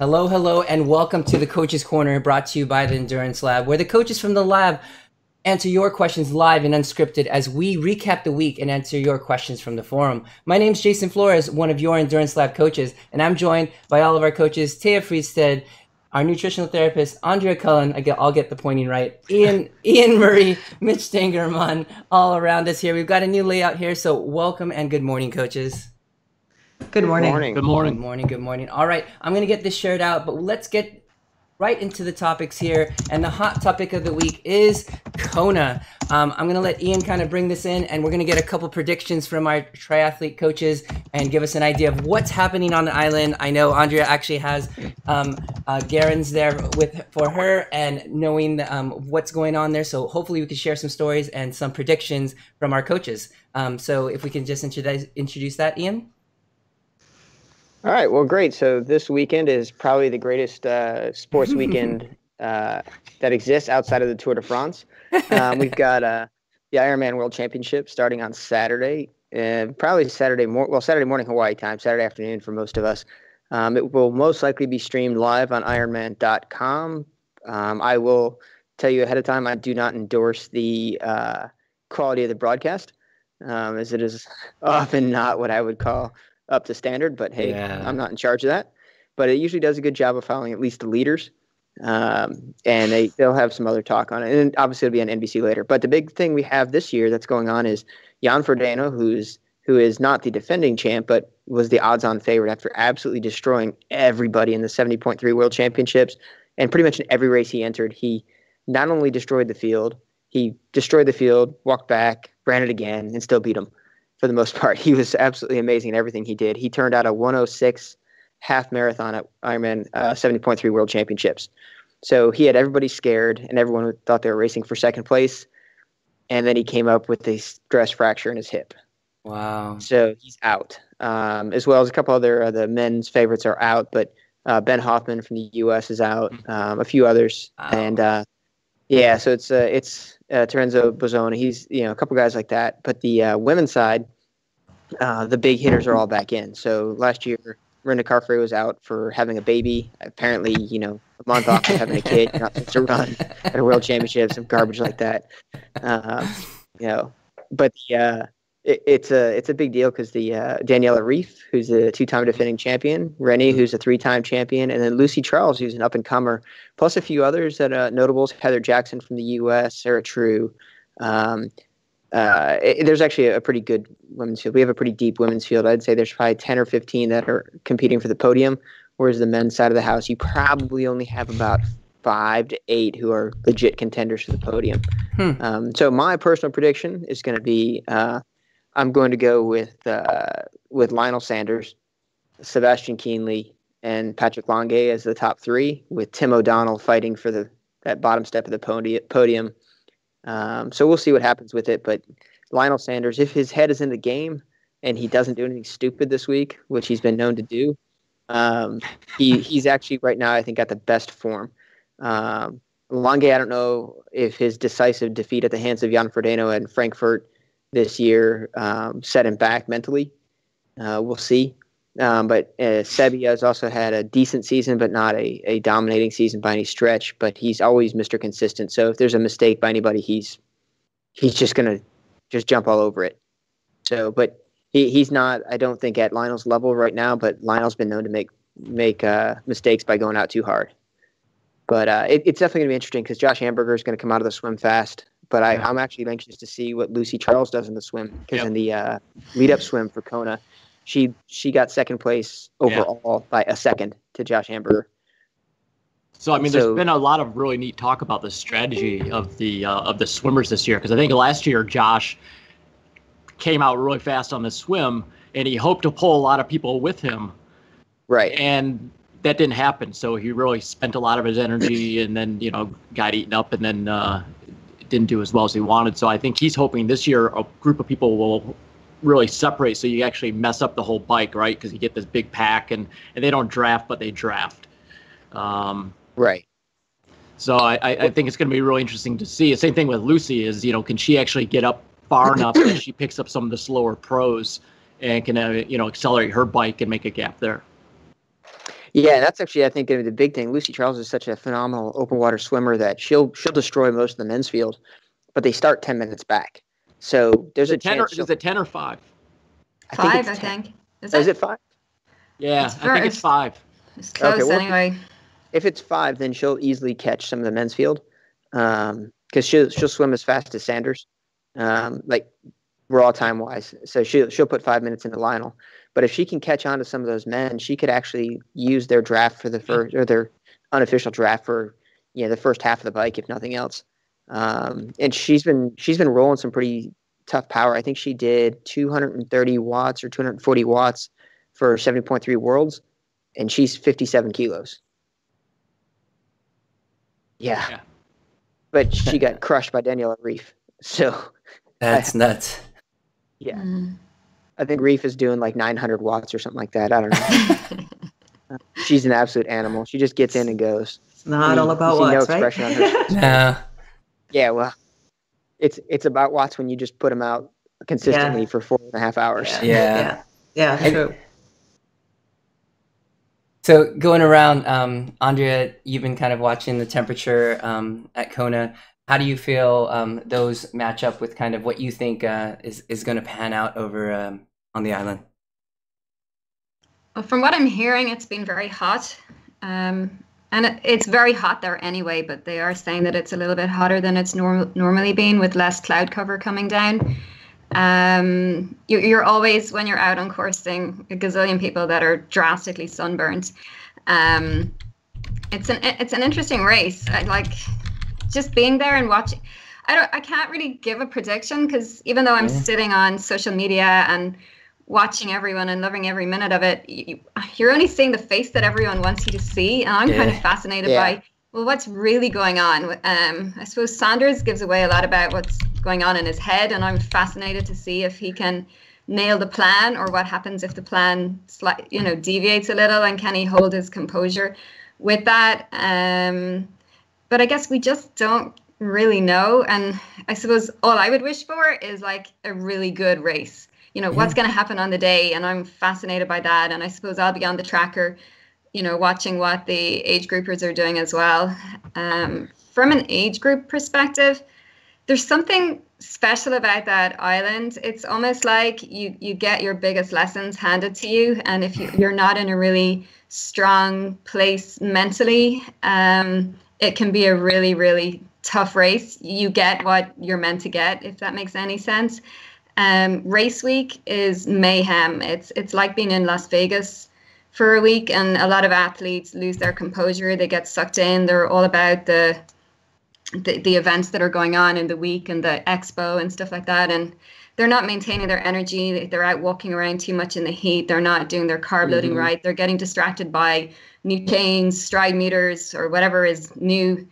Hello, hello, and welcome to the Coach's Corner, brought to you by the Endurance Lab, where the coaches from the lab answer your questions live and unscripted as we recap the week and answer your questions from the forum. My name is Jason Flores, one of your Endurance Lab coaches, and I'm joined by all of our coaches, Taya Friedstead, our nutritional therapist, Andrea Cullen, I'll get the pointing right, Ian Murray, Mitch Stangerman, all around us here. We've got a new layout here, so welcome and good morning, coaches. Good morning. Good morning. Good morning. Good morning. All right, I'm going to get this shared out, but let's get right into the topics here. And the hot topic of the week is Kona. I'm going to let Ian kind of bring this in, and we're going to get a couple predictions from our triathlete coaches and give us an idea of what's happening on the island. I know Andrea actually has Garen's there for her and knowing what's going on there. So hopefully we can share some stories and some predictions from our coaches. So if we can just introduce that, Ian. All right. Well, great. So this weekend is probably the greatest sports weekend that exists outside of the Tour de France. We've got the Ironman World Championship starting on Saturday, probably Saturday morning Hawaii time, Saturday afternoon for most of us. It will most likely be streamed live on Ironman.com. I will tell you ahead of time, I do not endorse the quality of the broadcast, as it is often not what I would call up to standard, but hey, yeah. I'm not in charge of that. But it usually does a good job of following at least the leaders, and they'll have some other talk on it. And obviously it'll be on NBC later. But the big thing we have this year that's going on is Jan Frodeno, who is not the defending champ, but was the odds-on favorite after absolutely destroying everybody in the 70.3 World Championships. And pretty much in every race he entered, he not only destroyed the field, walked back, ran it again, and still beat him. For the most part, he was absolutely amazing in everything he did. He turned out a 1:06 half marathon at Ironman 70.3 World Championships. So he had everybody scared, and everyone thought they were racing for second place. And then he came up with a stress fracture in his hip. Wow! So he's out, as well as a couple other the men's favorites are out. But Ben Hoffman from the U.S. is out. A few others, wow. And so it's Terenzo Bozzone. He's a couple guys like that. But the women's side, the big hitters are all back in. So last year, Brenda Carfrey was out for having a baby. Apparently, a month off for having a kid, you're not supposed to run at a world championship, some garbage like that. But it's a big deal because the Daniela Reef, who's a two-time defending champion, Rennie, who's a three-time champion, and then Lucy Charles, who's an up-and-comer, plus a few others that notables, Heather Jackson from the U.S., Sarah True. There's actually a pretty good women's field. We have a pretty deep women's field. I'd say there's probably 10 or 15 that are competing for the podium, whereas the men's side of the house, you probably only have about 5 to 8 who are legit contenders for the podium. So my personal prediction is going to be I'm going to go with Lionel Sanders, Sebastian Kienle, and Patrick Lange as the top 3, with Tim O'Donnell fighting for that bottom step of the podium. So we'll see what happens with it. But Lionel Sanders, if his head is in the game and he doesn't do anything stupid this week, which he's been known to do, he's actually right now, I think, got the best form. Lange, I don't know if his decisive defeat at the hands of Jan Frodeno and Frankfurt this year set him back mentally. We'll see. But Sebi has also had a decent season, but not a dominating season by any stretch. But he's always Mr. Consistent. So if there's a mistake by anybody, he's just going to just jump all over it. So, but he's not, I don't think, at Lionel's level right now, but Lionel's been known to make mistakes by going out too hard. But it's definitely going to be interesting because Josh Amberger is going to come out of the swim fast. But I'm actually anxious to see what Lucy Charles does in the swim, because in the lead-up swim for Kona, she got second place overall by a second to Josh Amberger. So, there's been a lot of really neat talk about the strategy of the swimmers this year, because I think last year Josh came out really fast on the swim, and he hoped to pull a lot of people with him. Right. And that didn't happen. So he really spent a lot of his energy and then, got eaten up and then didn't do as well as he wanted. So I think he's hoping this year a group of people will really separate, so you actually mess up the whole bike, right? Because you get this big pack and they don't draft, but they draft. Right. So I think it's going to be really interesting to see. The same thing with Lucy is, can she actually get up far enough that she picks up some of the slower pros and can, accelerate her bike and make a gap there? Yeah, that's actually, I think, going to be the big thing. Lucy Charles is such a phenomenal open water swimmer that she'll destroy most of the men's field, but they start 10 minutes back. So there's a chance. Is it 10 or 5? I think Five, it's I 10. think. Is it 5? Yeah, I think it's 5. It's close anyway. If it's 5, then she'll easily catch some of the men's field, because she'll swim as fast as Sanders, like raw time wise. So she'll put 5 minutes into Lionel. But if she can catch on to some of those men, she could actually use their draft for the first, or their unofficial draft for the first half of the bike, if nothing else. And she's been rolling some pretty tough power. I think she did 230 watts or 240 watts for 70.3 Worlds, and she's 57 kilos. Yeah. But she got crushed by Daniela Reef. So that's nuts. Yeah. I think Reef is doing like 900 watts or something like that. I don't know. She's an absolute animal. She just gets in and goes. It's not all about watts, no expression right? on her. No. Yeah, well, it's about watts when you just put them out consistently for 4.5 hours. Yeah. True. So going around, Andrea, you've been kind of watching the temperature at Kona. How do you feel those match up with kind of what you think is going to pan out over on the island? Well, from what I'm hearing, it's been very hot. And it's very hot there anyway, but they are saying that it's a little bit hotter than it's normally been with less cloud cover coming down. You're always, when you're out on course, seeing a gazillion people that are drastically sunburned. It's an interesting race. I like just being there and watching. I can't really give a prediction, because even though I'm sitting on social media and watching everyone and loving every minute of it, you're only seeing the face that everyone wants you to see, and I'm kind of fascinated by, well, what's really going on. I suppose Sanders gives away a lot about what's going on in his head, and I'm fascinated to see if he can nail the plan, or what happens if the plan deviates a little, and can he hold his composure with that. But I guess we just don't really know, and I suppose all I would wish for is like a really good race. What's going to happen on the day, and I'm fascinated by that. And I suppose I'll be on the tracker, watching what the age groupers are doing as well. From an age group perspective, there's something special about that island. It's almost like you get your biggest lessons handed to you, and if you're not in a really strong place mentally, it can be a really, really tough race. You get what you're meant to get, if that makes any sense. Race week is mayhem. It's like being in Las Vegas for a week, and a lot of athletes lose their composure. They get sucked in. They're all about the events that are going on in the week and the expo and stuff like that, and they're not maintaining their energy. They're out walking around too much in the heat. They're not doing their carb loading right. They're getting distracted by new chains, stride meters, or whatever is new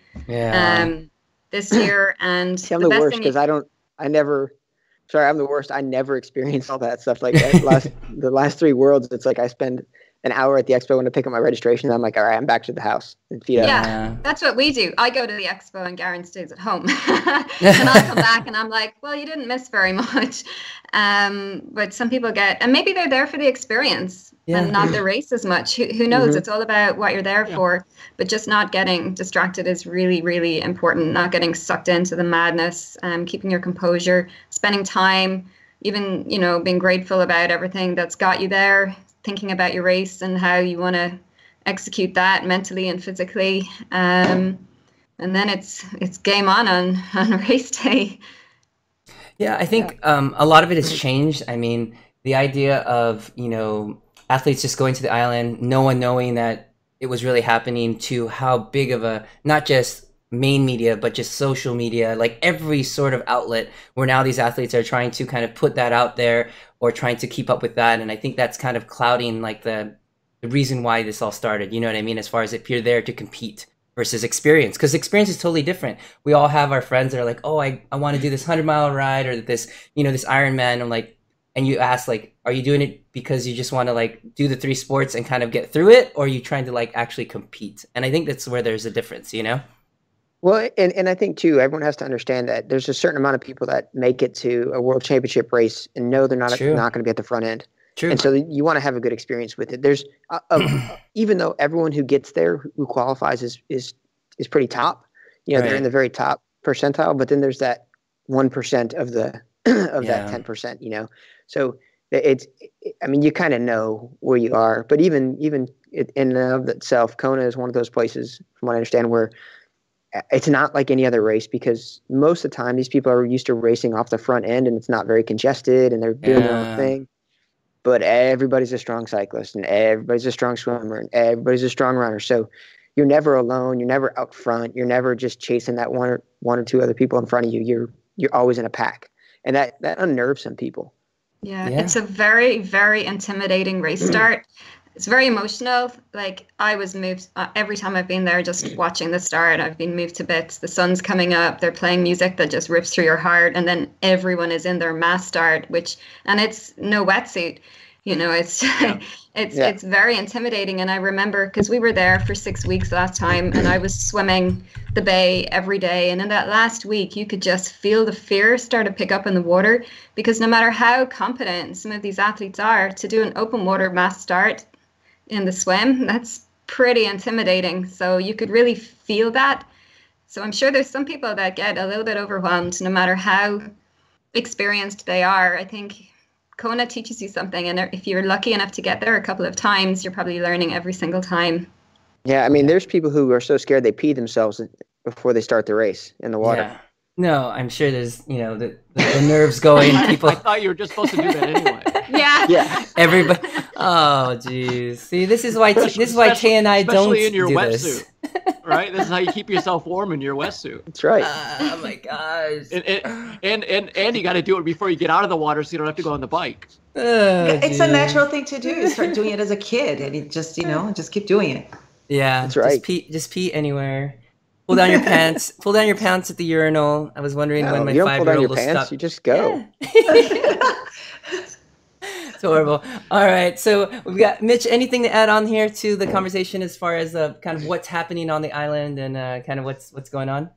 this year. And see, I'm the worst, because I'm the worst. I never experienced all that stuff. Like the last 3 Worlds, it's like I spend an hour at the expo when I pick up my registration. I'm like, all right, I'm back to the house and feed up. Yeah, that's what we do. I go to the expo and Garen stays at home. And I'll come back and I'm like, well, you didn't miss very much. But some people and maybe they're there for the experience and not the race as much. Who knows? It's all about what you're there for. But just not getting distracted is really, really important. Not getting sucked into the madness, keeping your composure, spending time, even, being grateful about everything that's got you there, thinking about your race and how you want to execute that mentally and physically. And then it's game on race day. Yeah, I think a lot of it has changed. I mean, the idea of, athletes just going to the island, no one knowing that it was really happening, to how big of a, not just main media, but just social media, like every sort of outlet where now these athletes are trying to kind of put that out there or trying to keep up with that. And I think that's kind of clouding like the reason why this all started, you know what I mean? As far as if you're there to compete versus experience, because experience is totally different. We all have our friends that are like, oh, I want to do this 100-mile ride or this, this Ironman. I'm like, and you ask like, are you doing it because you just want to like do the 3 sports and kind of get through it? Or are you trying to like actually compete? And I think that's where there's a difference, Well, and I think too, everyone has to understand that there's a certain amount of people that make it to a world championship race and know they're not going to be at the front end. True. And so you want to have a good experience with it. There's even though everyone who gets there who qualifies is pretty top, they're in the very top percentile, but then there's that 1% of the that 10%, so I mean, you kind of know where you are, but even in and of itself, Kona is one of those places, from what I understand, where it's not like any other race, because most of the time these people are used to racing off the front end and it's not very congested and they're doing their own thing. But everybody's a strong cyclist and everybody's a strong swimmer and everybody's a strong runner. So you're never alone. You're never out front. You're never just chasing that one or two other people in front of you. You're always in a pack. And that unnerves some people. Yeah, it's a very, very intimidating race start. It's very emotional. Like, I was moved every time I've been there, just watching the start. I've been moved to bits. The sun's coming up. They're playing music that just rips through your heart. And then everyone is in their mass start, and it's no wetsuit. It's very intimidating. And I remember, because we were there for 6 weeks last time, and I was swimming the bay every day. And in that last week, you could just feel the fear start to pick up in the water, because no matter how competent some of these athletes are, to do an open water mass start in the swim, that's pretty intimidating. So you could really feel that. So I'm sure there's some people that get a little bit overwhelmed, no matter how experienced they are. I think Kona teaches you something, and if you're lucky enough to get there a couple of times, you're probably learning every single time. Yeah, I mean, there's people who are so scared they pee themselves before they start the race in the water. Yeah. No, I'm sure there's, the nerves going. People. I thought you were just supposed to do that anyway. Yeah. Everybody. Oh, geez. See, this is why Kay and I don't especially in your do wetsuit, this. right? This is how you keep yourself warm in your wetsuit. That's right. Oh my gosh. And you got to do it before you get out of the water, so you don't have to go on the bike. It's a natural thing to do. You start doing it as a kid, and you just keep doing it. Yeah, that's right. Just pee anywhere. Pull down your pants. Pull down your pants at the urinal. I was wondering when my 5-year-old will stop. You just go. Yeah. It's horrible. All right, so we've got Mitch. Anything to add on here to the conversation as far as kind of what's happening on the island and kind of what's going on?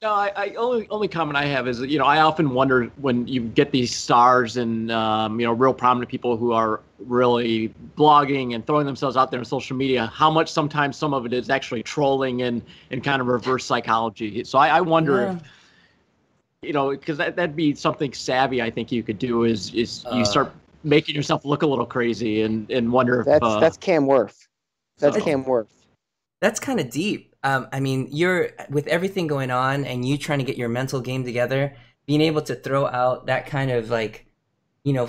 No, I only comment I have is, I often wonder when you get these stars and real prominent people who are really blogging and throwing themselves out there on social media, how much sometimes some of it is actually trolling and kind of reverse psychology. So I wonder if, because that'd be something savvy I think you could do is you start making yourself look a little crazy and wonder if that's Cam Worth. Cam Worth. That's kind of deep. I mean, you're with everything going on and you trying to get your mental game together, being able to throw out that kind of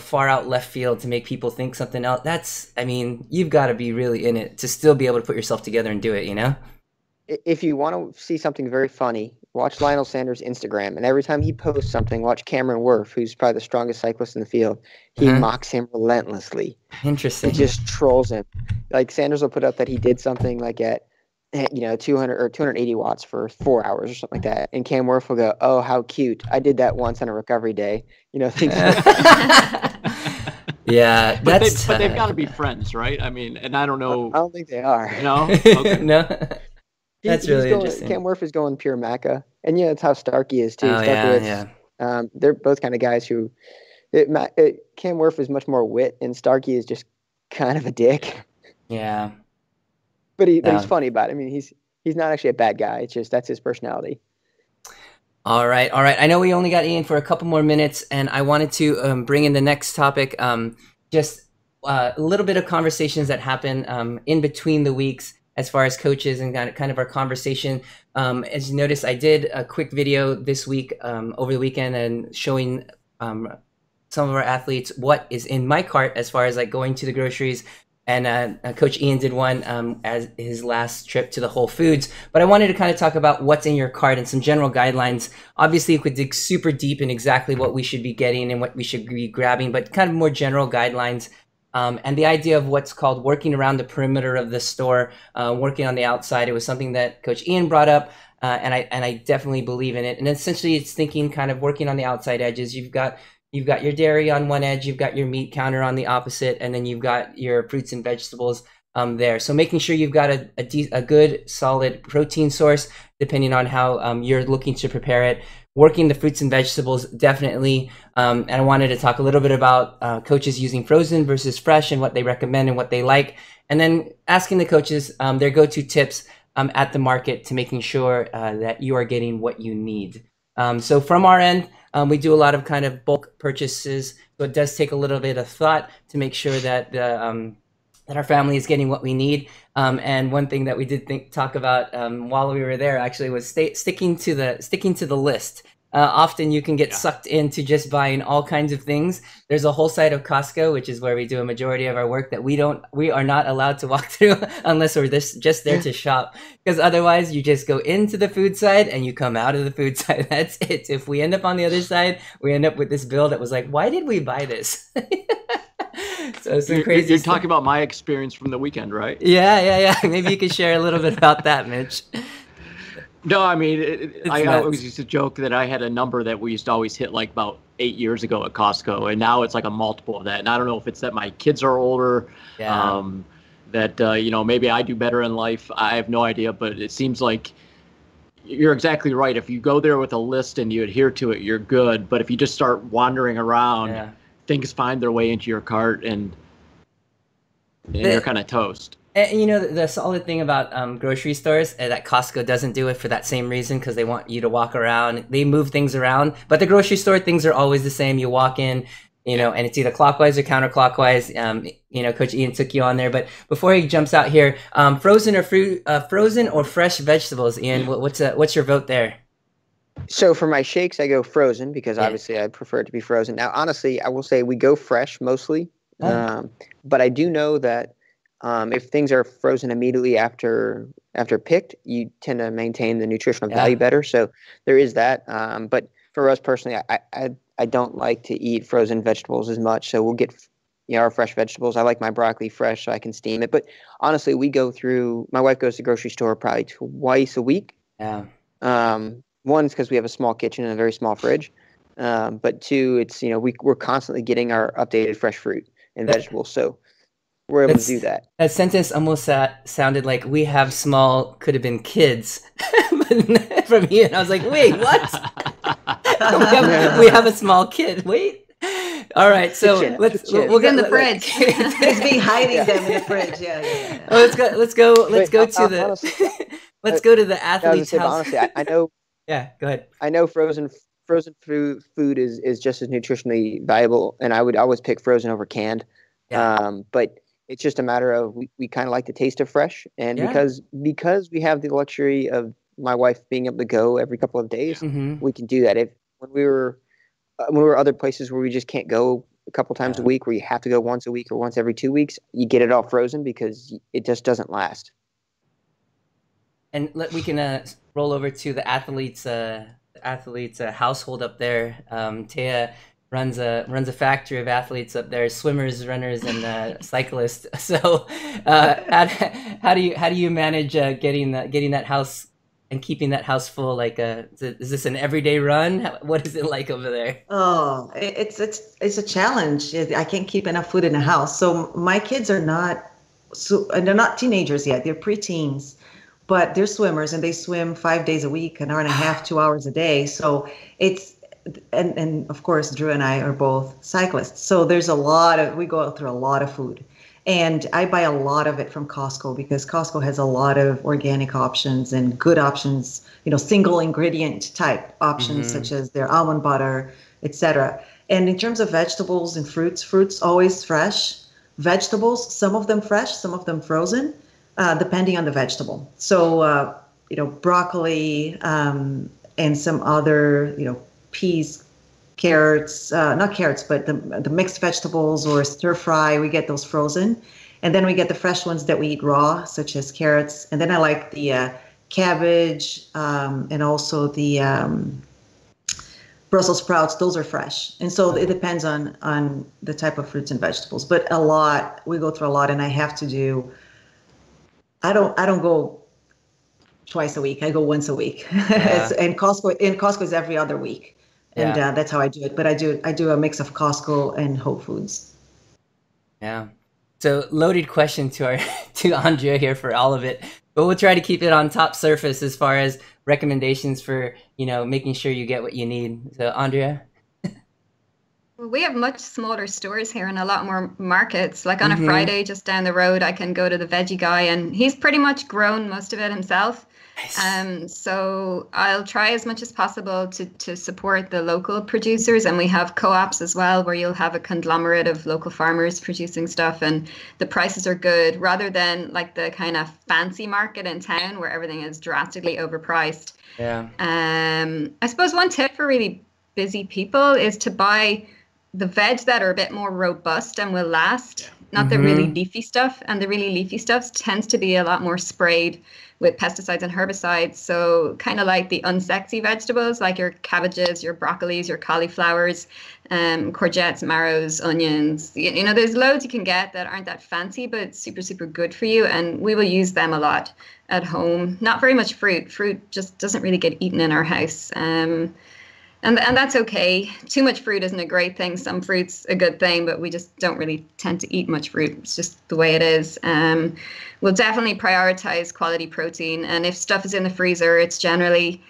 far out left field to make people think something else. You've got to be really in it to still be able to put yourself together and do it, If you want to see something very funny, watch Lionel Sanders' Instagram. And every time he posts something, watch Cameron Worth, who's probably the strongest cyclist in the field. He mocks him relentlessly. Interesting. He just trolls him. Like, Sanders will put up that he did something like at 200 or 280 watts for 4 hours or something like that. And Cam Worth will go, "Oh, how cute. I did that once on a recovery day." Things like that. Yeah, but they've got to be friends, right? I mean, and I don't know. I don't think they are. No? Okay. No. That's really interesting. Cam Worth is going pure Macca. And that's how Starkey is too. Oh, yeah. They're both kind of guys who Cam Worth is much more wit and Starkey is just kind of a dick. Yeah. But he's funny about it. I mean, he's not actually a bad guy. It's just that's his personality. All right. I know we only got Ian for a couple more minutes, and I wanted to bring in the next topic. Just a little bit of conversations that happen in between the weeks as far as coaches and kind of our conversation. As you noticed, I did a quick video this week over the weekend and showing some of our athletes what is in my cart as far as like going to the groceries. And Coach Ian did one as his last trip to the Whole Foods. But I wanted to kind of talk about what's in your cart and some general guidelines. Obviously, you could dig super deep in exactly what we should be getting and what we should be grabbing, but kind of more general guidelines. And the idea of what's called working around the perimeter of the store, working on the outside. It was something that Coach Ian brought up, and I definitely believe in it. And essentially, it's thinking kind of working on the outside edges. You've got your dairy on one edge, you've got your meat counter on the opposite, and then you've got your fruits and vegetables there. So making sure you've got a good, solid protein source, depending on how you're looking to prepare it. working the fruits and vegetables, definitely. And I wanted to talk a little bit about coaches using frozen versus fresh and what they recommend and what they like. And then asking the coaches their go-to tips at the market to making sure that you are getting what you need. So from our end, we do a lot of kind of bulk purchases. So it does take a little bit of thought to make sure that that our family is getting what we need. And one thing that we did talk about while we were there actually was sticking to the list. Often you can get sucked into just buying all kinds of things. There's a whole side of Costco, which is where we do a majority of our work, that we are not allowed to walk through unless we're just there to shop. Because otherwise you just go into the food side and you come out of the food side. That's it. If we end up on the other side, we end up with this bill that was like, why did we buy this? So some crazy You're stuff. talking about my experience from the weekend, right? Yeah. Maybe you could share a little bit about that, Mitch. No, I mean, I nuts. always used to joke that I had a number that we used to always hit like about 8 years ago at Costco, and now it's like a multiple of that. And I don't know if it's that my kids are older, that maybe I do better in life. I have no idea, but it seems like you're exactly right. If you go there with a list and you adhere to it, you're good. But if you just start wandering around, things find their way into your cart, and you're kind of toast. And the solid thing about grocery stores that Costco doesn't do it for that same reason, because they want you to walk around. They move things around, but the grocery store things are always the same. You walk in, and it's either clockwise or counterclockwise. Coach Ian took you on there, but before he jumps out here, frozen or fresh vegetables, Ian, what's your vote there? So for my shakes, I go frozen because obviously I prefer it to be frozen. Now, honestly, I will say we go fresh mostly, but I do know that if things are frozen immediately after picked, you tend to maintain the nutritional value better. So there is that. But for us personally, I don't like to eat frozen vegetables as much. So we'll get our fresh vegetables. I like my broccoli fresh so I can steam it. But honestly, my wife goes to the grocery store probably twice a week. Yeah. One is because we have a small kitchen and a very small fridge. But two, it's we're constantly getting our updated fresh fruit and vegetables. So we're able to do that. That sentence almost sounded like we have small, could have been kids from you. And I was like, wait, what? we have a small kid. Wait. All right, so we'll get in the fridge. He's been hiding them in the fridge. Yeah. Well, let's go to the athlete's house. Honestly, I know. Yeah, go ahead. I know frozen food is just as nutritionally valuable, and I would always pick frozen over canned. Yeah. But it's just a matter of we kind of like the taste of fresh, and because we have the luxury of my wife being able to go every couple of days, we can do that. When we were other places where we just can't go a couple times a week, where you have to go once a week or once every 2 weeks, you get it all frozen because it just doesn't last. And we can roll over to the athlete's household up there. Taya runs a factory of athletes up there, swimmers, runners, and cyclists. So how do you manage getting that house and keeping that house full? Like, is this an everyday run? What is it like over there? Oh, it's a challenge. I can't keep enough food in the house. So my kids are and they're not teenagers yet. They're preteens, but they're swimmers, and they swim 5 days a week, an hour and a half, 2 hours a day. So and of course, Drew and I are both cyclists. So we go through a lot of food. And I buy a lot of it from Costco because Costco has a lot of organic options and good options, single ingredient type options, such as their almond butter, etc. And in terms of vegetables and fruits always fresh. Vegetables, some of them fresh, some of them frozen, depending on the vegetable. So, broccoli and some other, peas, carrots, not carrots, but the mixed vegetables or stir fry, we get those frozen. And then we get the fresh ones that we eat raw, such as carrots. And then I like the cabbage and also the Brussels sprouts. Those are fresh. And so it depends on the type of fruits and vegetables. But we go through a lot, and I have to do, I don't go twice a week. I go once a week. And Costco is every other week. And that's how I do it. But I do a mix of Costco and Whole Foods. Yeah. So loaded question to Andrea here for all of it, but we'll try to keep it on top surface as far as recommendations for, making sure you get what you need. So Andrea? Well, we have much smaller stores here and a lot more markets. Like on a Mm-hmm. Friday, just down the road, I can go to the veggie guy, and he's pretty much grown most of it himself. Nice. So I'll try as much as possible to support the local producers, and we have co-ops as well, where you'll have a conglomerate of local farmers producing stuff, and the prices are good, rather than like the kind of fancy market in town where everything is drastically overpriced. Yeah. I suppose one tip for really busy people is to buy the veg that are a bit more robust and will last, not the really leafy stuff. And the really leafy stuff tends to be a lot more sprayed with pesticides and herbicides. So kind of like the unsexy vegetables, like your cabbages, your broccolis, your cauliflowers, courgettes, marrows, onions. There's loads you can get that aren't that fancy, but super, super good for you. And we will use them a lot at home. Not very much fruit. Fruit just doesn't really get eaten in our house. And that's okay. Too much fruit isn't a great thing. Some fruit's a good thing, but we just don't really tend to eat much fruit. It's just the way it is. We'll definitely prioritize quality protein. And if stuff is in the freezer, it's generally,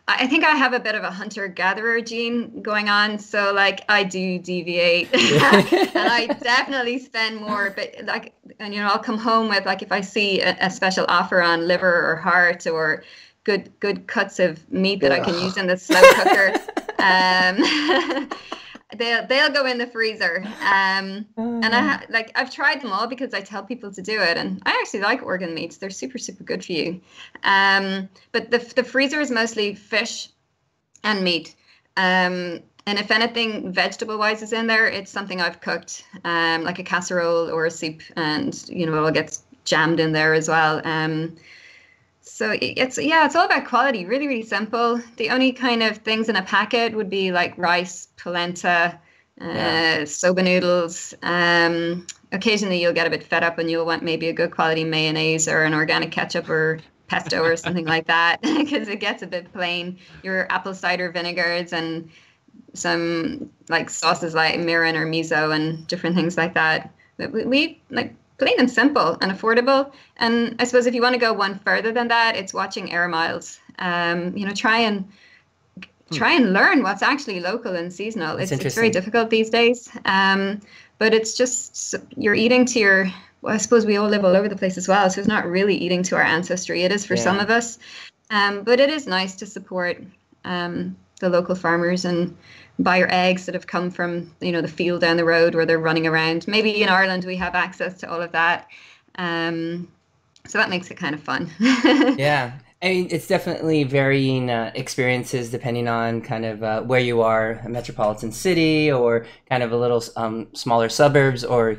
I think I have a bit of a hunter-gatherer gene going on. So like I do deviate and I definitely spend more, but I'll come home with, like, if I see a special offer on liver or heart or good cuts of meat that I can use in the slow cooker. They'll go in the freezer. And I've tried them all because I tell people to do it, and I actually like organ meats. They're super, super good for you. But the freezer is mostly fish and meat. And if anything vegetable wise is in there, it's something I've cooked, like a casserole or a soup, and it all gets jammed in there as well. So it's all about quality, really, really simple. The only kind of things in a packet would be like rice, polenta, soba noodles. Occasionally you'll get a bit fed up and you'll want maybe a good quality mayonnaise or an organic ketchup or pesto or something like that, because it gets a bit plain. Your apple cider vinegars and some like sauces like mirin or miso and different things like that. But we like plain and simple and affordable. And I suppose if you want to go one further than that, it's watching air miles. Try and learn what's actually local and seasonal. It's very difficult these days. But it's just, you're eating to your, well, I suppose we all live all over the place as well. So it's not really eating to our ancestry. It is for some of us. But it is nice to support the local farmers and buy your eggs that have come from, the field down the road where they're running around. Maybe in Ireland we have access to all of that. So that makes it kind of fun. Yeah. I mean, it's definitely varying experiences depending on kind of where you are, a metropolitan city or kind of a little smaller suburbs, or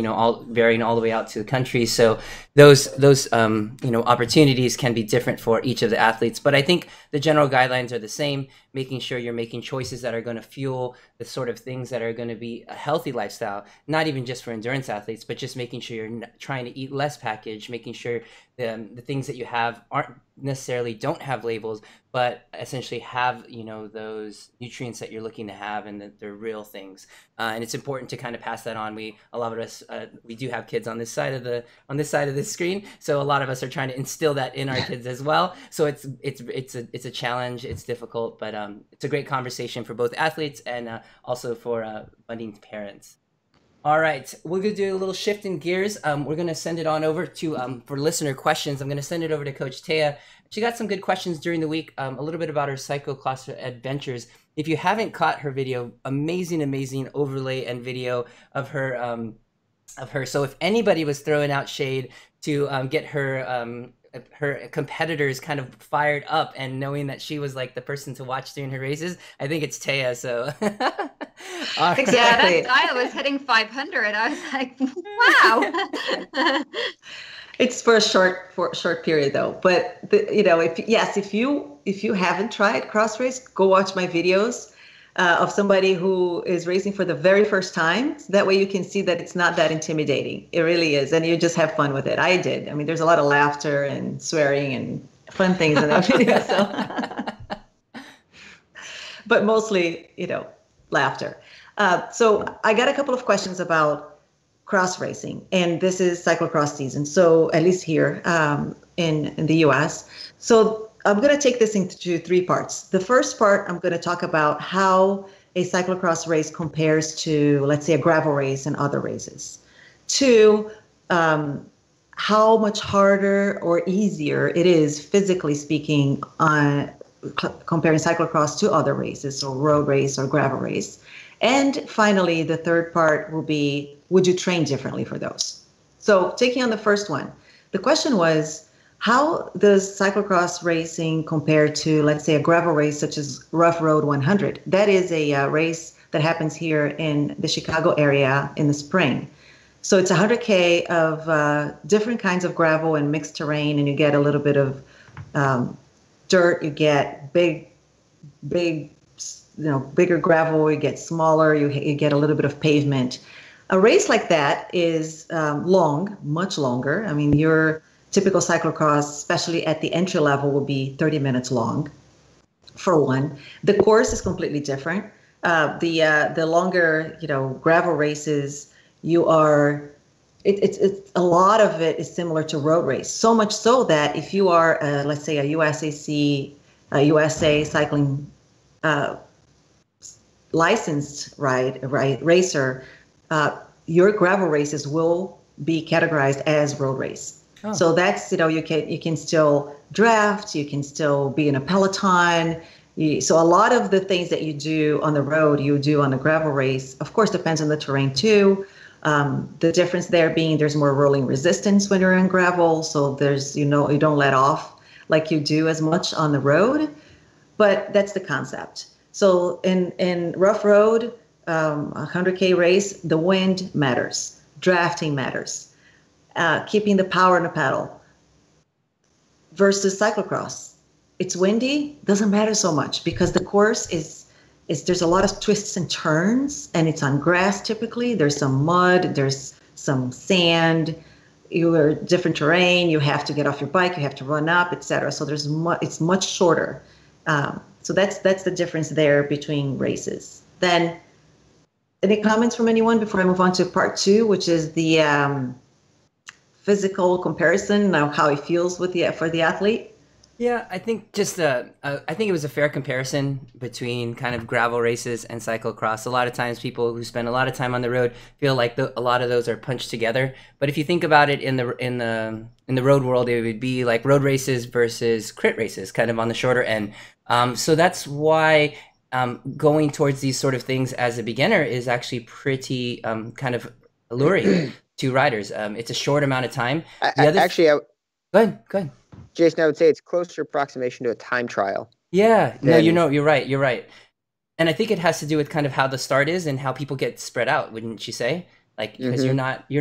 all varying all the way out to the country. So those opportunities can be different for each of the athletes. But I think the general guidelines are the same, making sure you're making choices that are going to fuel the sort of things that are going to be a healthy lifestyle, not even just for endurance athletes, but just making sure you're trying to eat less packaged, making sure the things that you have aren't necessarily don't have labels, but essentially have those nutrients that you're looking to have, and that they're real things. And it's important to kind of pass that on. A lot of us we do have kids on this side of the screen, so a lot of us are trying to instill that in our kids as well. So it's a challenge. It's difficult, but it's a great conversation for both athletes and also for budding parents. All right, we're going to do a little shift in gears. We're going to send it on over to for listener questions. I'm going to send it over to Coach Taya. She got some good questions during the week, a little bit about her cyclocross adventures. If you haven't caught her video, amazing overlay and video of her. So if anybody was throwing out shade to get her competitors kind of fired up and knowing that she was like the person to watch during her races, I think it's Taya. So Exactly. Yeah, that dial was hitting 500. I was like, wow. It's for a short period though. But if you haven't tried cross race, go watch my videos of somebody who is racing for the very first time. That way you can see that it's not that intimidating. It really is, and you just have fun with it. I did. I mean, there's a lot of laughter and swearing and fun things in that video. So, but mostly, laughter. So I got a couple of questions about cross racing, and this is cyclocross season. So at least here in the US. So I'm going to take this into three parts. The first part, I'm going to talk about how a cyclocross race compares to, let's say, a gravel race and other races. Two, how much harder or easier it is, physically speaking, comparing cyclocross to other races, so road race or gravel race. And finally, the third part will be, would you train differently for those? So taking on the first one, the question was, how does cyclocross racing compare to, let's say, a gravel race such as Rough Road 100? That is a race that happens here in the Chicago area in the spring. So it's 100K of different kinds of gravel and mixed terrain, and you get a little bit of dirt, you get bigger gravel, you get smaller, you get a little bit of pavement. A race like that is long, much longer. I mean, your typical cyclocross, especially at the entry level, will be 30 minutes long, for one. The course is completely different. The longer, gravel races, it's a lot of it is similar to road race. So much so that if you are, let's say, a USA cycling licensed racer, your gravel races will be categorized as road race. Oh. So that's, you can still draft, you can still be in a peloton. So a lot of the things that you do on the road, you do on a gravel race. Of course, depends on the terrain too. The difference there being there's more rolling resistance when you're in gravel. So there's, you don't let off like you do as much on the road, but that's the concept. So in rough road, 100K race, the wind matters, drafting matters, keeping the power in the pedal. Versus cyclocross, it's windy, doesn't matter so much because the course is there's a lot of twists and turns, and it's on grass typically. There's some mud, there's some sand, you're different terrain, you have to get off your bike, you have to run up, etc. So it's much shorter. So that's the difference there between races. Then, any comments from anyone before I move on to part two, which is the physical comparison of how it feels for the athlete? Yeah, I think I think it was a fair comparison between kind of gravel races and cyclocross. A lot of times people who spend a lot of time on the road feel like a lot of those are punched together. But if you think about it in the road world, it would be like road races versus crit races, kind of on the shorter end. So that's why going towards these sort of things as a beginner is actually pretty kind of alluring to riders. It's a short amount of time. Go ahead. Jason, I would say it's closer approximation to a time trial. Yeah, no, you're right. And I think it has to do with kind of how the start is and how people get spread out, wouldn't you say? Like, because you're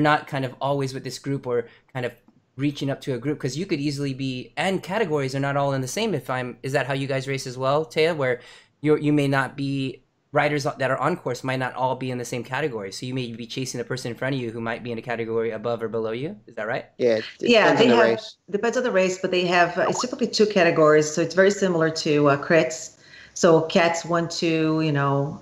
not kind of always with this group or kind of reaching up to a group, because you could easily be, and categories are not all in the same. Is that how you guys race as well, Taya? Where you may not be, riders that are on course might not all be in the same category. So you may be chasing the person in front of you who might be in a category above or below you. Is that right? Yeah. Depends on the race, but they have, it's typically two categories. So it's very similar to crits. So cats 1, 2,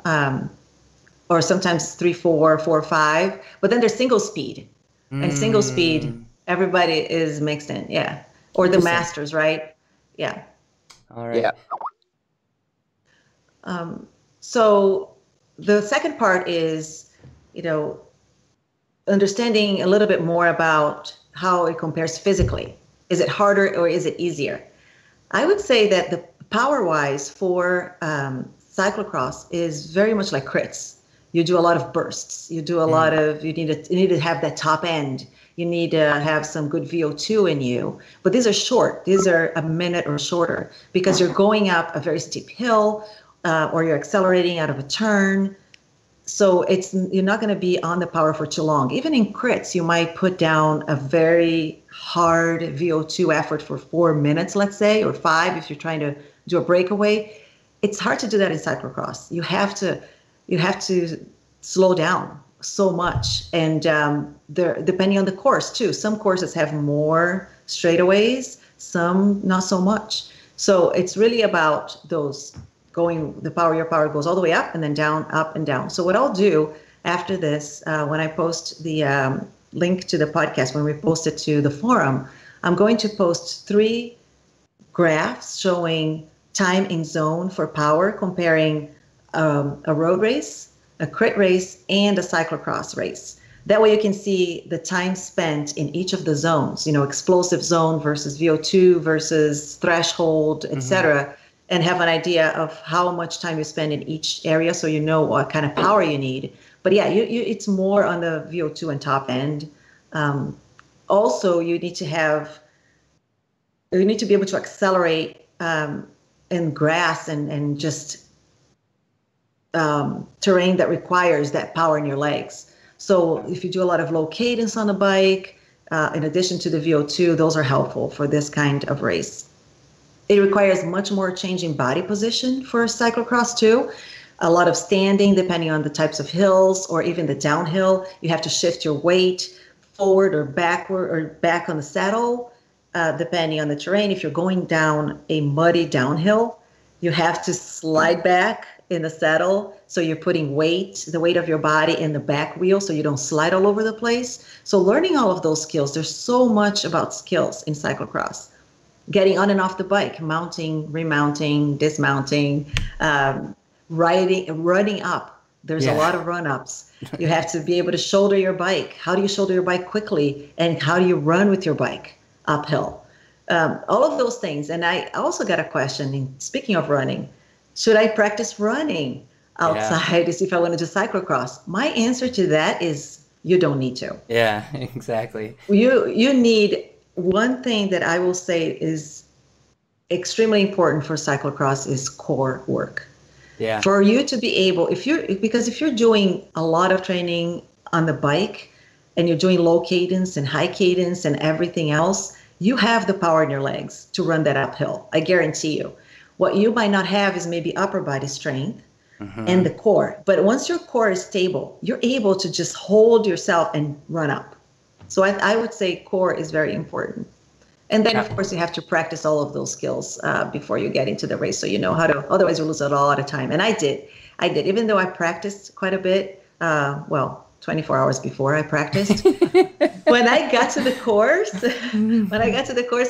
or sometimes 3, 4, 4, 5, but then there's single speed and single speed, everybody is mixed in. Yeah. Or the masters, right? Yeah. All right. Yeah. So the second part is, understanding a little bit more about how it compares physically. Is it harder or is it easier? I would say that the power-wise for cyclocross is very much like crits. You do a lot of bursts. You do a lot of, you need to have that top end. You need to have some good VO2 in you. But these are short. These are a minute or shorter because you're going up a very steep hill, or you're accelerating out of a turn. So you're not going to be on the power for too long. Even in crits, you might put down a very hard VO2 effort for 4 minutes, let's say, or 5 if you're trying to do a breakaway. It's hard to do that in cyclocross. You have to slow down so much. And depending on the course too, some courses have more straightaways, some not so much. So it's really about those your power goes all the way up and then down, up and down. So what I'll do after this, when I post the link to the podcast, when we post it to the forum, I'm going to post 3 graphs showing time in zone for power, comparing a road race, a crit race, and a cyclocross race. That way you can see the time spent in each of the zones, explosive zone versus VO2 versus threshold, etc., and have an idea of how much time you spend in each area, so you know what kind of power you need. But yeah, it's more on the VO2 and top end. Also, you need to be able to accelerate in grass and just terrain that requires that power in your legs. So if you do a lot of low cadence on the bike, in addition to the VO2, those are helpful for this kind of race. It requires much more change in body position for cyclocross too. A lot of standing, depending on the types of hills, or even the downhill. You have to shift your weight forward or backward or back on the saddle, depending on the terrain. If you're going down a muddy downhill, you have to slide back in the saddle. So you're putting the weight of your body in the back wheel so you don't slide all over the place. So learning all of those skills, there's so much about skills in cyclocross. Getting on and off the bike, mounting, remounting, dismounting, running up. There's a lot of run-ups. You have to be able to shoulder your bike. How do you shoulder your bike quickly? And how do you run with your bike uphill? All of those things. And I also got a question, speaking of running, should I practice running outside to see if I want to do cyclocross? My answer to that is you don't need to. Yeah, exactly. You need one thing that I will say is extremely important for cyclocross is core work. Yeah. For you to be able, because if you're doing a lot of training on the bike and you're doing low cadence and high cadence and everything else, you have the power in your legs to run that uphill. I guarantee you. What you might not have is maybe upper body strength and the core. But once your core is stable, you're able to just hold yourself and run up. So I would say core is very important. And then, of course, you have to practice all of those skills before you get into the race, so you know how to, otherwise you lose a lot of time. And I did. Even though I practiced quite a bit, 24 hours before I practiced. When I got to the course,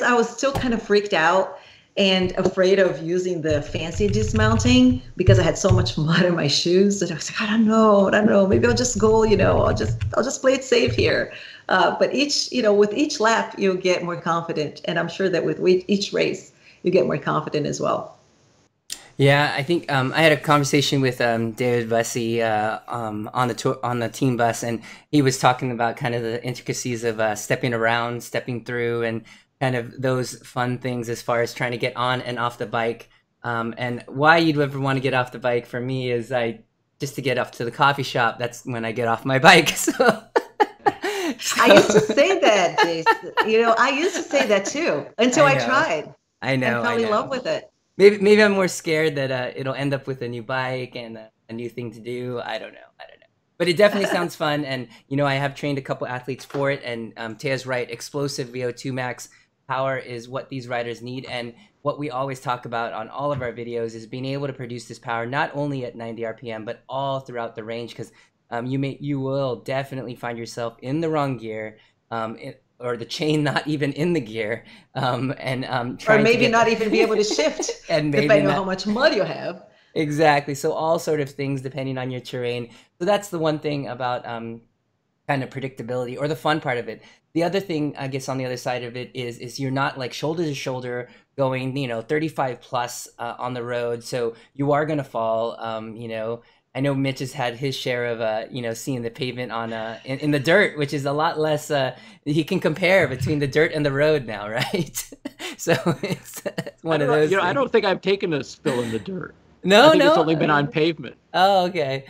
I was still kind of freaked out and afraid of using the fancy dismounting because I had so much mud in my shoes that I was like, I don't know, maybe I'll just go, I'll just play it safe here. But with each lap, you'll get more confident. And I'm sure that with each race, you get more confident as well. Yeah, I think I had a conversation with David Bussey on the team bus, and he was talking about kind of the intricacies of stepping around, stepping through, and kind of those fun things as far as trying to get on and off the bike. And why you'd ever want to get off the bike for me is just to get off to the coffee shop. That's when I get off my bike. So. I used to say that, Jason. I used to say that too until I tried. I know. And fell in love with it. Maybe I'm more scared that it'll end up with a new bike and a new thing to do. I don't know. But it definitely sounds fun. And, I have trained a couple athletes for it. And Taya's right. Explosive VO2 max power is what these riders need. And what we always talk about on all of our videos is being able to produce this power not only at 90 RPM, but all throughout the range. Because you will definitely find yourself in the wrong gear, or the chain not even in the gear, or maybe not even be able to shift, and depending on how much mud you have. Exactly. So all sort of things depending on your terrain. So that's the one thing about kind of predictability, or the fun part of it. The other thing, I guess, on the other side of it is you're not like shoulder to shoulder going, 35 plus on the road. So you are going to fall, I know Mitch has had his share of, seeing the pavement on in the dirt, which is a lot less. He can compare between the dirt and the road now, right? So it's one of those. I don't think I've taken a spill in the dirt. No. It's only been on pavement. Oh, okay.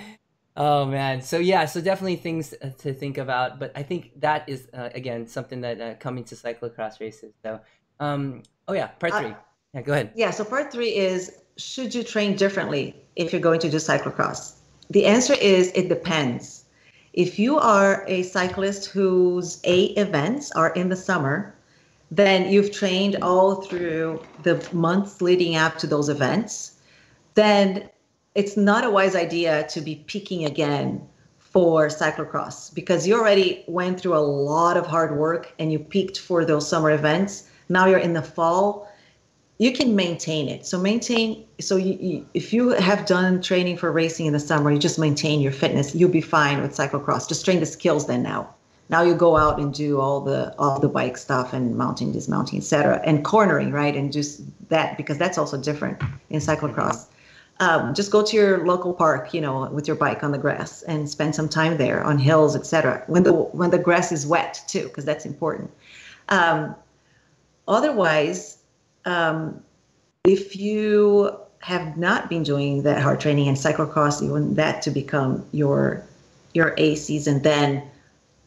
Oh man. So definitely things to think about. But I think that is again something that coming to cyclocross races. So, part 3. Yeah, go ahead. Yeah. So part 3 is, should you train differently if you're going to do cyclocross? The answer is it depends. If you are a cyclist whose A events are in the summer, then you've trained all through the months leading up to those events, then it's not a wise idea to be peaking again for cyclocross, because you already went through a lot of hard work and you peaked for those summer events. Now you're in the fall. you can maintain it. So if you have done training for racing in the summer, you just maintain your fitness, you'll be fine with cyclocross. Just train the skills then now. Now you go out and do all the bike stuff and mounting, dismounting, etc., and cornering, right? And just that, because that's also different in cyclocross. Just go to your local park, with your bike on the grass and spend some time there on hills, etc. When the grass is wet too, because that's important. Otherwise, if you have not been doing that hard training and cyclocross, you want that to become your A season, then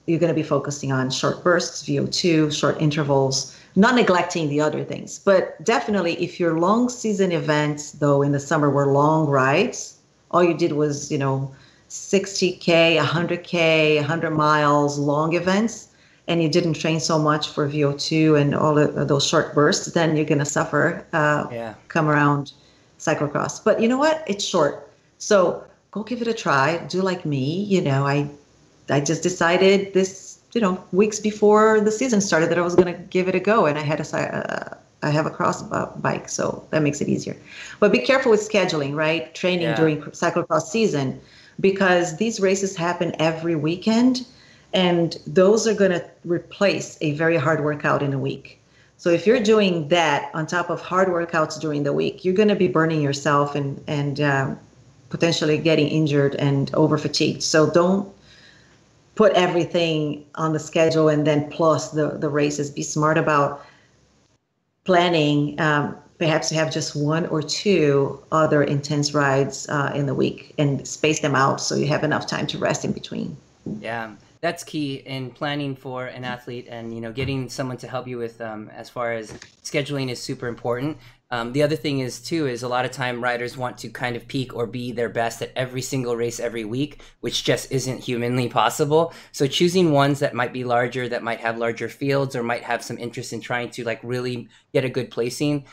you're going to be focusing on short bursts, VO2, short intervals, not neglecting the other things. But definitely, if your long season events, though, in the summer were long rides, all you did was, 60K, 100K, 100 miles, long events, and you didn't train so much for VO2 and all of those short bursts, then you're going to suffer come around cyclocross. But you know what? It's short. So go give it a try. Do like me. I just decided this, weeks before the season started that I was going to give it a go. And I have a cross bike, so that makes it easier. But be careful with scheduling, right? Training during cyclocross season, because these races happen every weekend. And those are going to replace a very hard workout in a week. So if you're doing that on top of hard workouts during the week, you're going to be burning yourself and potentially getting injured and over fatigued. So don't put everything on the schedule and then plus the races. Be smart about planning. Perhaps you have just one or two other intense rides in the week and space them out so you have enough time to rest in between. Yeah. That's key in planning for an athlete, and getting someone to help you with as far as scheduling is super important. The other thing is a lot of time riders want to kind of peak or be their best at every single race every week, which just isn't humanly possible. So choosing ones that might be larger, that might have larger fields, or might have some interest in trying to really get a good placing.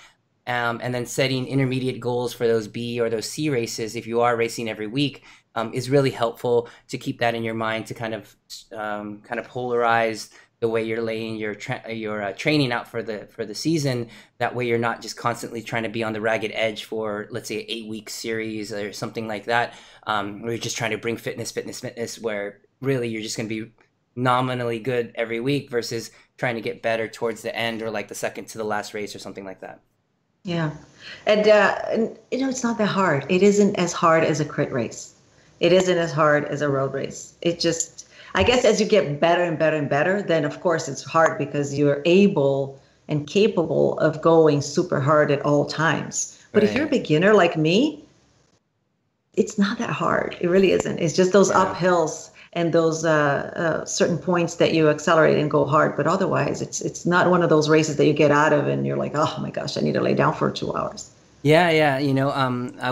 And then setting intermediate goals for those B or those C races, if you are racing every week, is really helpful to keep that in your mind, to kind of polarize the way you're laying your training out for the season. That way you're not just constantly trying to be on the ragged edge for, let's say, an 8-week series or something like that, where you're just trying to bring fitness, where really you're just going to be nominally good every week versus trying to get better towards the end or like the second to the last race or something like that. Yeah. And it's not that hard. It isn't as hard as a crit race. It isn't as hard as a road race. It just, I guess as you get better and better and better, then of course it's hard because you're able and capable of going super hard at all times. But if you're a beginner like me, it's not that hard. It really isn't. It's just those uphills and those certain points that you accelerate and go hard. But otherwise, it's not one of those races that you get out of and you're like, oh my gosh, I need to lay down for 2 hours. Yeah.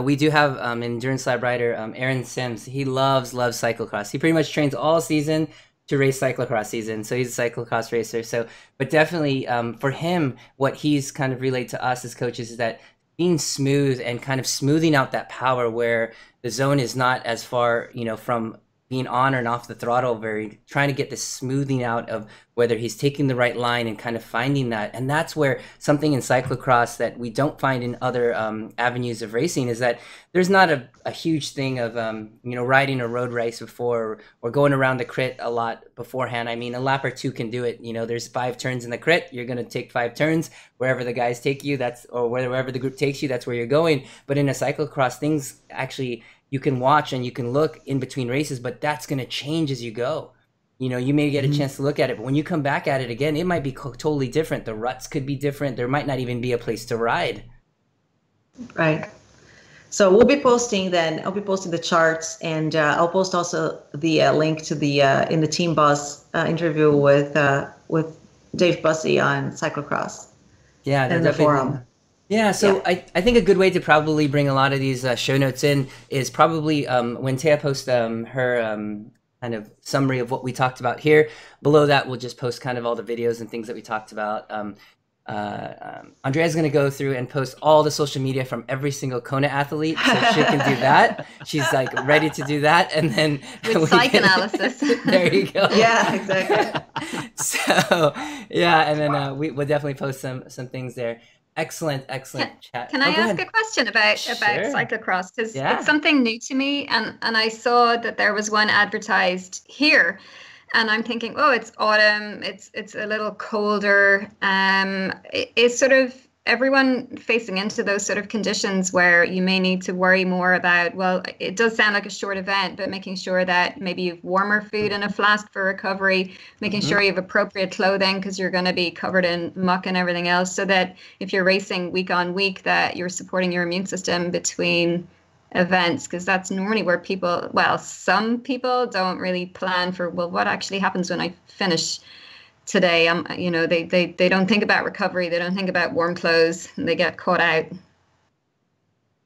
We do have endurance lab rider Aaron Sims. He loves cyclocross. He pretty much trains all season to race cyclocross season. So he's a cyclocross racer. But definitely for him, what he's kind of relayed to us as coaches is that being smooth and kind of smoothing out that power where the zone is not as far, from being on and off the throttle, very trying to get this smoothing out of whether he's taking the right line and kind of finding that. And that's where something in cyclocross that we don't find in other avenues of racing is that there's not a huge thing of, riding a road race before or going around the crit a lot beforehand. I mean, a lap or two can do it. There's 5 turns in the crit. You're going to take 5 turns. Wherever the guys take you, or wherever the group takes you, that's where you're going. But in a cyclocross, things actually, you can watch and you can look in between races, but that's going to change as you go. You may get a chance to look at it, but when you come back at it again, it might be totally different. The ruts could be different. There might not even be a place to ride. Right. So we'll be posting then. I'll be posting the charts, and I'll post also the link to the in the Team Bus interview with Dave Bussey on cyclocross. Yeah, in the forum. Yeah, so I think a good way to probably bring a lot of these show notes in is probably when Taya posts her kind of summary of what we talked about here. Below that, we'll just post kind of all the videos and things that we talked about. Andrea's going to go through and post all the social media from every single Kona athlete, so she can do that. She's like ready to do that, and then with psych analysis. There you go. Yeah, exactly. So yeah, and then we'll definitely post some things there. Excellent chat. Can I go ask ahead. a question about Sure. cyclocross? Because Yeah. it's something new to me, and I saw that there was one advertised here, and I'm thinking, oh, it's autumn, it's a little colder. It's sort of everyone facing into those sort of conditions where you may need to worry more about, well, it does sound like a short event, but making sure that maybe you've warmer food in a flask for recovery, making sure you have appropriate clothing because you're going to be covered in muck and everything else, so that if you're racing week on week, that you're supporting your immune system between events, because that's normally where people, well, some people don't really plan for, well, what actually happens when I finish today. You know, they don't think about recovery, they don't think about warm clothes, and they get caught out.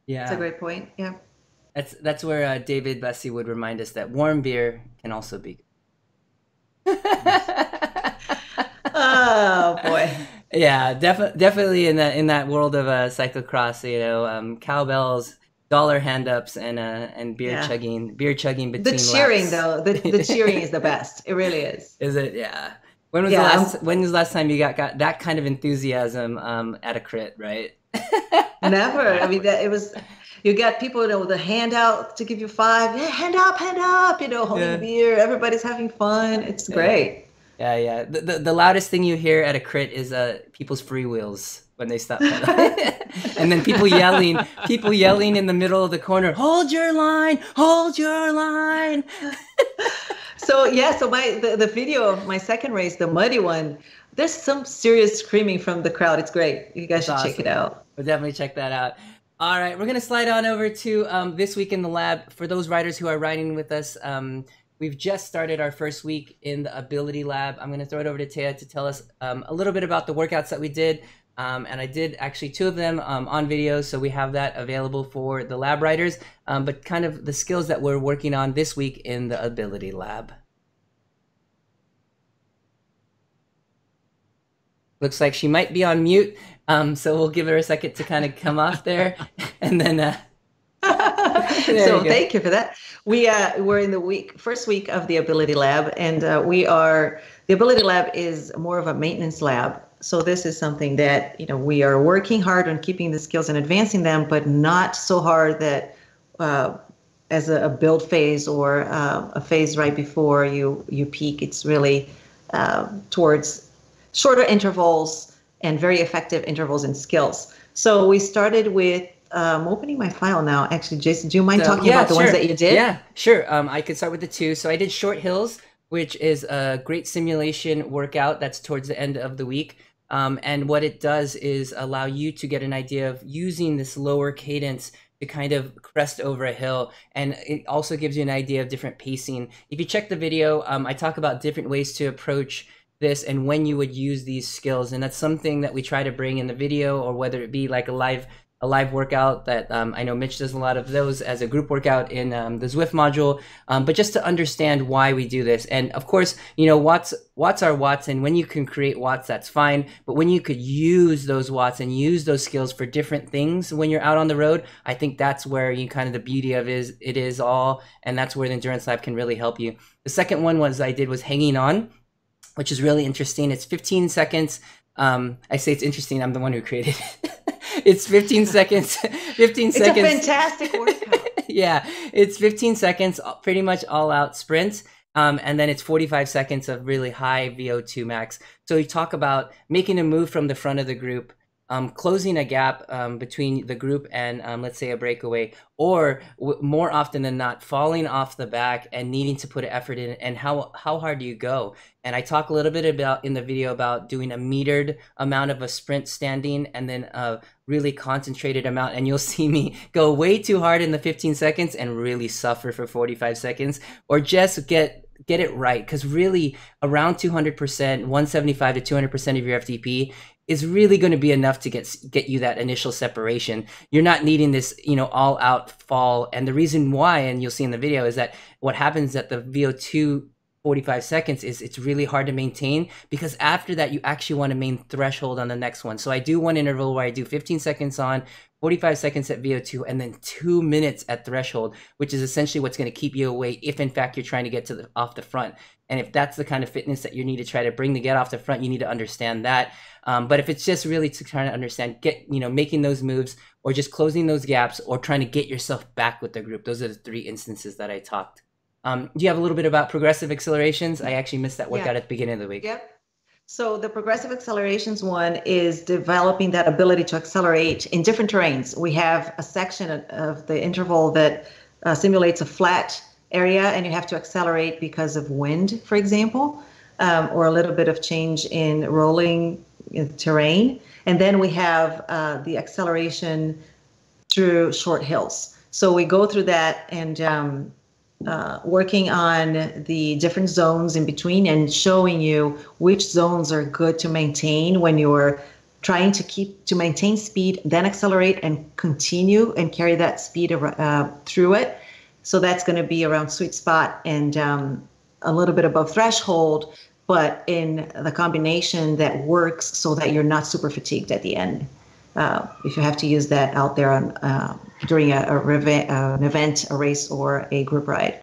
Yeah, that's a great point. Yeah, that's where David Bessie would remind us that warm beer can also be good. oh boy. Yeah, definitely in that world of cyclocross, you know, cowbells, dollar hand ups, and beer chugging between the cheering laps. though, the cheering is the best. It really is. Is it? Yeah. When was the last time you got that kind of enthusiasm at a crit, right? Never. I mean, it was. You got people, you know, with a hand out to give you 5. Yeah, hand up. You know, holding beer. Everybody's having fun. It's great. Yeah. The loudest thing you hear at a crit is people's freewheels when they stop pedaling. And then people yelling in the middle of the corner, hold your line. So the video of my second race, the muddy one, there's some serious screaming from the crowd. It's great. You guys should check it out. We'll definitely check that out. All right, we're gonna slide on over to this week in the lab. For those riders who are riding with us, we've just started our first week in the ability lab. I'm gonna throw it over to Taya to tell us a little bit about the workouts that we did. And I did actually 2 of them on video, so we have that available for the lab riders, but kind of the skills that we're working on this week in the ability lab. Looks like she might be on mute, so we'll give her a second to kind of come off there, and then so thank you for that. We're in the first week of the ability lab, and the ability lab is more of a maintenance lab. So this is something that, you know, we are working hard on keeping the skills and advancing them, but not so hard that as a build phase or a phase right before you peak. It's really towards shorter intervals and very effective intervals and skills. So we started with I'm opening my file now. Actually, Jason, do you mind talking about the ones that you did? Yeah, sure. I could start with the 2. So I did short hills, which is a great simulation workout that's towards the end of the week. And what it does is allow you to get an idea of using this lower cadence to kind of crest over a hill. And it also gives you an idea of different pacing. If you check the video, I talk about different ways to approach this and when you would use these skills. And that's something that we try to bring in the video, or whether it be like a live workout that I know Mitch does a lot of those as a group workout in the Zwift module, but just to understand why we do this. And of course, you know, watts are watts, and when you can create watts, that's fine. But when you could use those watts and use those skills for different things when you're out on the road, I think that's where you kind of the beauty of it is all, and that's where the endurance lab can really help you. The second one was hanging on, which is really interesting. It's 15 seconds. I say it's interesting. I'm the one who created it. It's 15 seconds. 15 seconds. It's a fantastic workout. Yeah, it's 15 seconds, pretty much all out sprint. And then it's 45 seconds of really high VO2 max. So you talk about making a move from the front of the group, closing a gap between the group and let's say a breakaway, or more often than not, falling off the back and needing to put effort in, and how hard do you go? And I talk a little bit about in the video about doing a metered amount of a sprint standing and then a really concentrated amount, and you'll see me go way too hard in the 15 seconds and really suffer for 45 seconds, or just get it right, because really around 200%, 175 to 200% of your FTP is really going to be enough to get you that initial separation. You're not needing this, you know, all out fall. And the reason why, and you'll see in the video, is that what happens is that the VO2 45 seconds is it's really hard to maintain, because after that you actually want to maintain threshold on the next one. So I do one interval where I do 15 seconds on, 45 seconds at VO2, and then 2 minutes at threshold, which is essentially what's going to keep you away if in fact you're trying to get to off the front. And if that's the kind of fitness that you need to try to bring to get off the front, you need to understand that. But if it's just really to try to understand, making those moves or just closing those gaps or trying to get yourself back with the group, those are the 3 instances that I talked. Do you have a little bit about progressive accelerations? I actually missed that workout at the beginning of the week. Yep. So the progressive accelerations one is developing that ability to accelerate in different terrains. We have a section of the interval that simulates a flat area, and you have to accelerate because of wind, for example, or a little bit of change in rolling terrain. And then we have the acceleration through short hills. So we go through that and working on the different zones in between and showing you which zones are good to maintain when you're trying to maintain speed, then accelerate and continue and carry that speed through it. So that's going to be around sweet spot and a little bit above threshold, but in the combination that works so that you're not super fatigued at the end. If you have to use that out there on during an event, a race, or a group ride.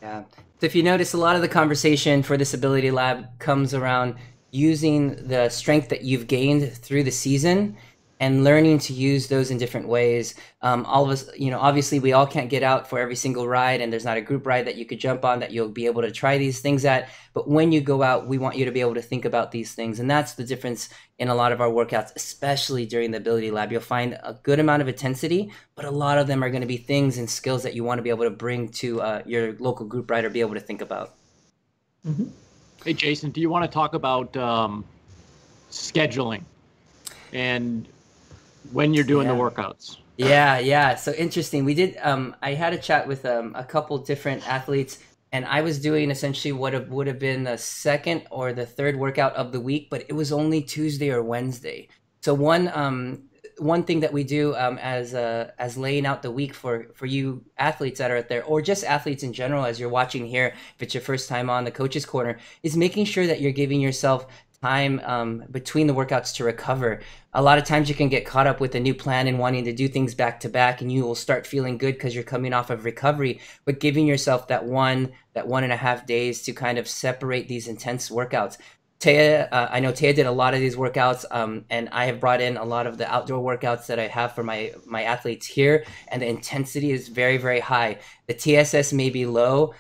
Yeah. So if you notice, a lot of the conversation for this ability lab comes around using the strength that you've gained through the season and learning to use those in different ways. All of us, obviously we all can't get out for every single ride, and there's not a group ride that you could jump on that you'll be able to try these things at. But when you go out, we want you to be able to think about these things. And that's the difference in a lot of our workouts, especially during the ability lab. You'll find a good amount of intensity, but a lot of them are going to be things and skills that you want to be able to bring to your local group ride or be able to think about. Mm-hmm. Hey, Jason, do you want to talk about scheduling and when you're doing the workouts? Yeah. So interesting. We did, I had a chat with a couple different athletes, and I was doing essentially what would have been the second or the third workout of the week, but it was only Tuesday or Wednesday. So one thing that we do as laying out the week for you athletes that are out there, or just athletes in general, as you're watching here, if it's your first time on the Coach's Corner, is making sure that you're giving yourself time between the workouts to recover. A lot of times you can get caught up with a new plan and wanting to do things back to back, and you will start feeling good because you're coming off of recovery, but giving yourself that 1.5 days to kind of separate these intense workouts. Taya, I know Taya did a lot of these workouts, and I have brought in a lot of the outdoor workouts that I have for my athletes here, and the intensity is very, very high. The TSS may be low,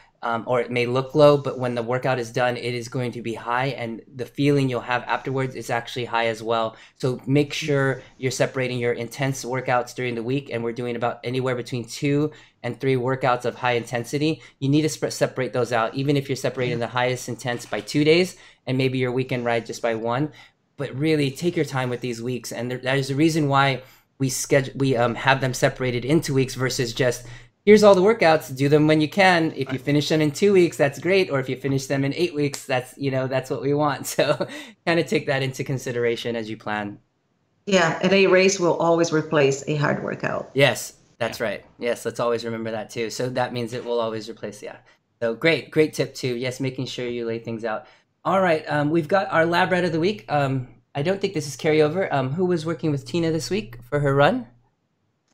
or it may look low, but when the workout is done, it is going to be high, and the feeling you'll have afterwards is actually high as well. So make sure you're separating your intense workouts during the week, and we're doing about anywhere between 2 and 3 workouts of high intensity. You need to separate those out, even if you're separating the highest intense by 2 days and maybe your weekend ride just by 1. But really take your time with these weeks, and there's a reason why we have them separated into weeks versus just, here's all the workouts, do them when you can. If you finish them in 2 weeks, that's great. Or if you finish them in 8 weeks, that's what we want. So kind of take that into consideration as you plan. Yeah, and a race will always replace a hard workout. Yes, that's right. Yes, let's always remember that too. So that means it will always replace, yeah. So great tip too. Yes, making sure you lay things out. All right, we've got our lab ride of the week. I don't think this is carryover. Who was working with Tina this week for her run?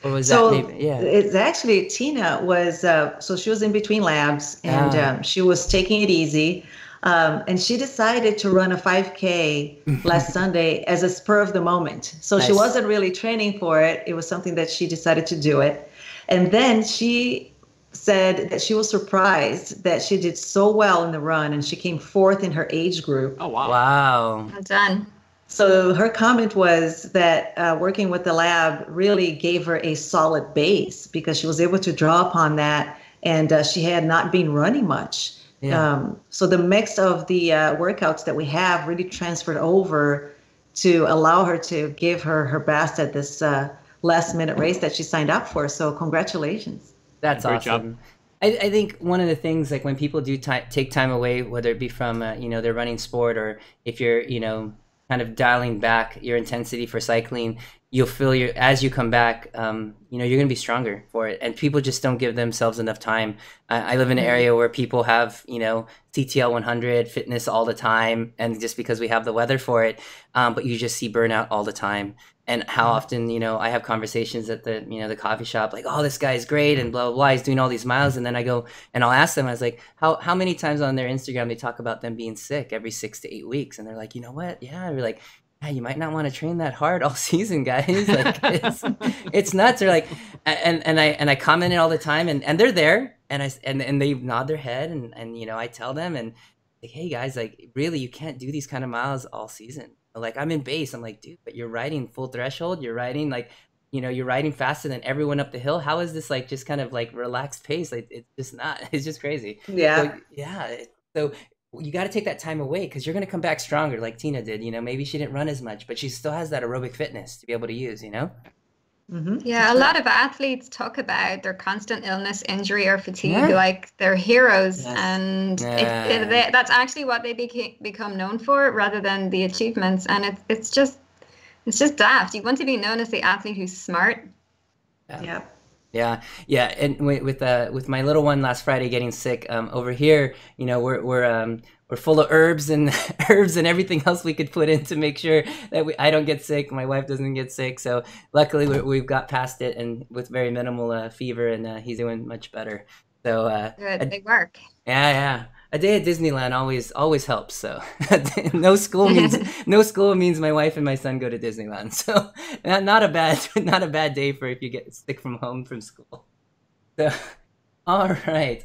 Or was that maybe? Yeah. It's actually, Tina was, so she was in between labs, and she was taking it easy. And she decided to run a 5K last Sunday as a spur of the moment. So Nice. She wasn't really training for it. It was something that she decided to do it. And then she said that she was surprised that she did so well in the run, and she came 4th in her age group. Oh, wow. Wow. Well done. So her comment was that working with the lab really gave her a solid base, because she was able to draw upon that, and she had not been running much. Yeah. So the mix of the workouts that we have really transferred over to allow her to give her best at this last minute race that she signed up for. So congratulations. That's Great awesome. Job. I think one of the things, like when people do take time away, whether it be from their running sport, or if you're kind of dialing back your intensity for cycling, you'll feel as you come back, you know, you're going to be stronger for it. And people just don't give themselves enough time. I live in an area where people have, you know, CTL 100 fitness all the time. And just because we have the weather for it, but you just see burnout all the time. And how often, you know, I have conversations at the, you know, the coffee shop, like, oh, this guy's great and blah, blah, blah. He's doing all these miles. And then I go and I'll ask them, I was like, how many times on their Instagram they talk about them being sick every 6 to 8 weeks? And they're like, you know what? Yeah. We're like, yeah, you might not want to train that hard all season, guys. Like it's nuts. They're like, and I comment it all the time, and they're there, and they nod their head, and you know, I tell them, and like, hey guys, like really, you can't do these kind of miles all season. Like I'm in base, I'm like, dude, but you're riding full threshold. You're riding like, you know, you're riding faster than everyone up the hill. How is this like just kind of like relaxed pace? Like it's just not. It's just crazy. Yeah. So, yeah. So you got to take that time away because you're going to come back stronger like Tina did. You know, maybe she didn't run as much, but she still has that aerobic fitness to be able to use, you know? Yeah, a lot of athletes talk about their constant illness, injury, or fatigue like they're heroes. Yes. And that's actually what they become known for rather than the achievements. And it's just daft. You want to be known as the athlete who's smart. Yeah. Yeah. And with my little one last Friday getting sick, over here, you know, we're full of herbs and herbs and everything else we could put in to make sure that I don't get sick, my wife doesn't get sick. So luckily we've got past it, and with very minimal fever, and he's doing much better. So good, they work. Yeah. A day at Disneyland always helps. So no school means my wife and my son go to Disneyland. So not a bad day for if you get sick from home from school. So all right.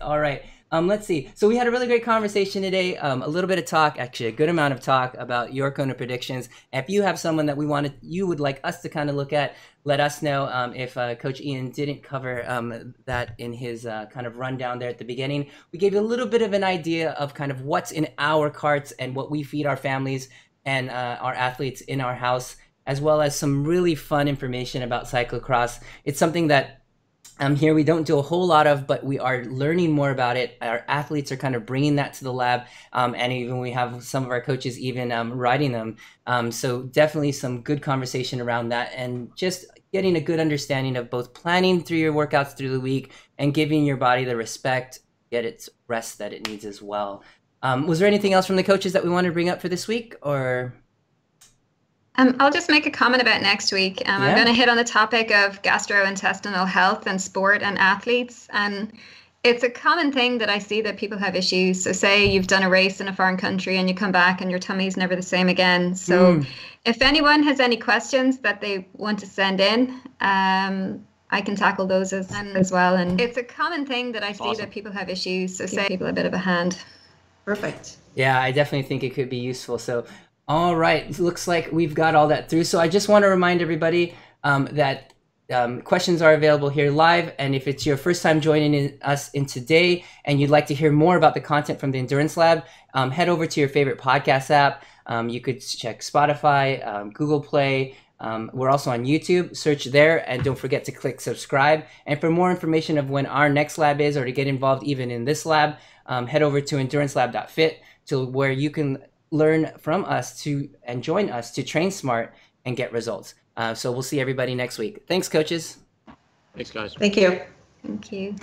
Let's see. So we had a really great conversation today. A little bit of talk, actually a good amount of talk about your Kona predictions. If you have someone that you would like us to kind of look at, let us know. If Coach Ian didn't cover that in his kind of rundown there at the beginning, we gave you a little bit of an idea of kind of what's in our carts and what we feed our families and our athletes in our house, as well as some really fun information about cyclocross. It's something that here we don't do a whole lot of, but we are learning more about it. Our athletes are kind of bringing that to the lab, and even we have some of our coaches even riding them. So definitely some good conversation around that, and just getting a good understanding of both planning through your workouts through the week and giving your body the respect, get its rest that it needs as well. Was there anything else from the coaches that we wanted to bring up for this week, or? I'll just make a comment about next week. I'm going to hit on the topic of gastrointestinal health and sport and athletes. And it's a common thing that I see that people have issues. So say you've done a race in a foreign country and you come back and your tummy's never the same again. So if anyone has any questions that they want to send in, I can tackle those as well. And it's a common thing that I see that people have issues. So say people a bit of a hand. Perfect. Yeah, I definitely think it could be useful. So all right, looks like we've got all that through. So I just want to remind everybody that questions are available here live. And if it's your first time joining us in today and you'd like to hear more about the content from the Endurance Lab, head over to your favorite podcast app. You could check Spotify, Google Play. We're also on YouTube. Search there, and don't forget to click subscribe. And for more information of when our next lab is, or to get involved even in this lab, head over to endurancelab.fit, to where you can learn from us and join us to train smart and get results. So we'll see everybody next week. Thanks, coaches. Thanks, guys. Thank you. Thank you.